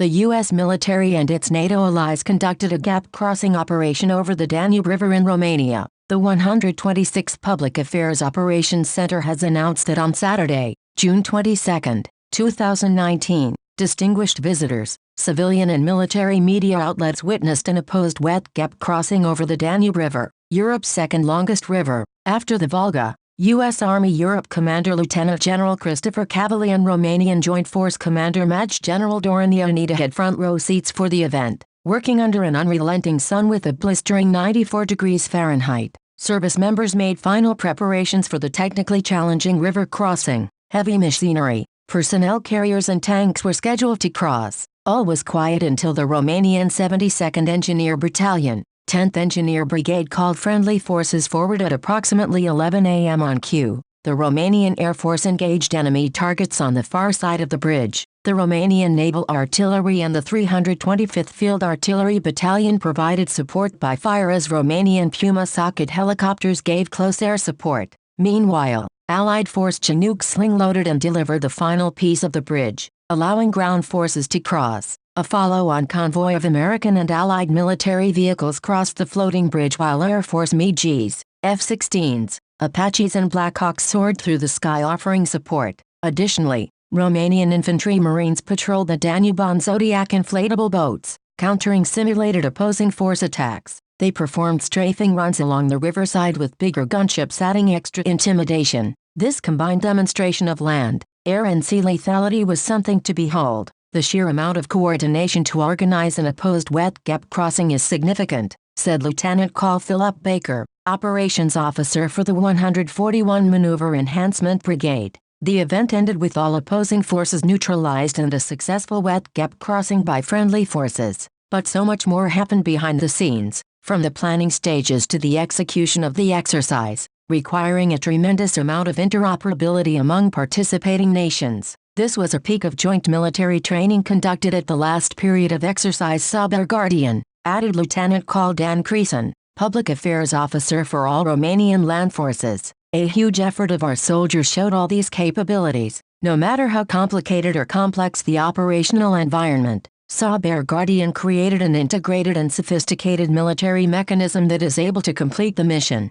the U.S. military and its NATO allies conducted a gap-crossing operation over the Danube River in Romania. The 126th Public Affairs Operations Center has announced that on Saturday, June 22, 2019, distinguished visitors, civilian and military media outlets witnessed an opposed wet gap crossing over the Danube River, Europe's second longest river, after the Volga. U.S. Army Europe Commander Lieutenant General Christopher Cavalier and Romanian Joint Force Commander Maj General Dorin Ionita had front row seats for the event. Working under an unrelenting sun with a blistering 94 degrees Fahrenheit, service members made final preparations for the technically challenging river crossing. Heavy machinery, personnel carriers and tanks were scheduled to cross. All was quiet until the Romanian 72nd Engineer Battalion, 10th Engineer Brigade called friendly forces forward at approximately 11 a.m. on cue. The Romanian Air Force engaged enemy targets on the far side of the bridge. The Romanian Naval Artillery and the 325th Field Artillery Battalion provided support by fire as Romanian Puma Socket helicopters gave close air support. Meanwhile, Allied force Chinook sling-loaded and delivered the final piece of the bridge, allowing ground forces to cross. A follow-on convoy of American and Allied military vehicles crossed the floating bridge while Air Force MiGs, F-16s, Apaches and Blackhawks soared through the sky offering support. Additionally, Romanian infantry Marines patrolled the Danube on Zodiac inflatable boats, countering simulated opposing force attacks. They performed strafing runs along the riverside with bigger gunships adding extra intimidation. This combined demonstration of land, air and sea lethality was something to behold. The sheer amount of coordination to organize an opposed wet gap crossing is significant, said Lieutenant Col Philip Baker, operations officer for the 141 Maneuver Enhancement Brigade. The event ended with all opposing forces neutralized and a successful wet gap crossing by friendly forces. But so much more happened behind the scenes, from the planning stages to the execution of the exercise, requiring a tremendous amount of interoperability among participating nations. This was a peak of joint military training conducted at the last period of exercise Saber Guardian, added Lieutenant Col Dan Creason, Public Affairs Officer for all Romanian land forces. A huge effort of our soldiers showed all these capabilities. No matter how complicated or complex the operational environment, Saber Guardian created an integrated and sophisticated military mechanism that is able to complete the mission.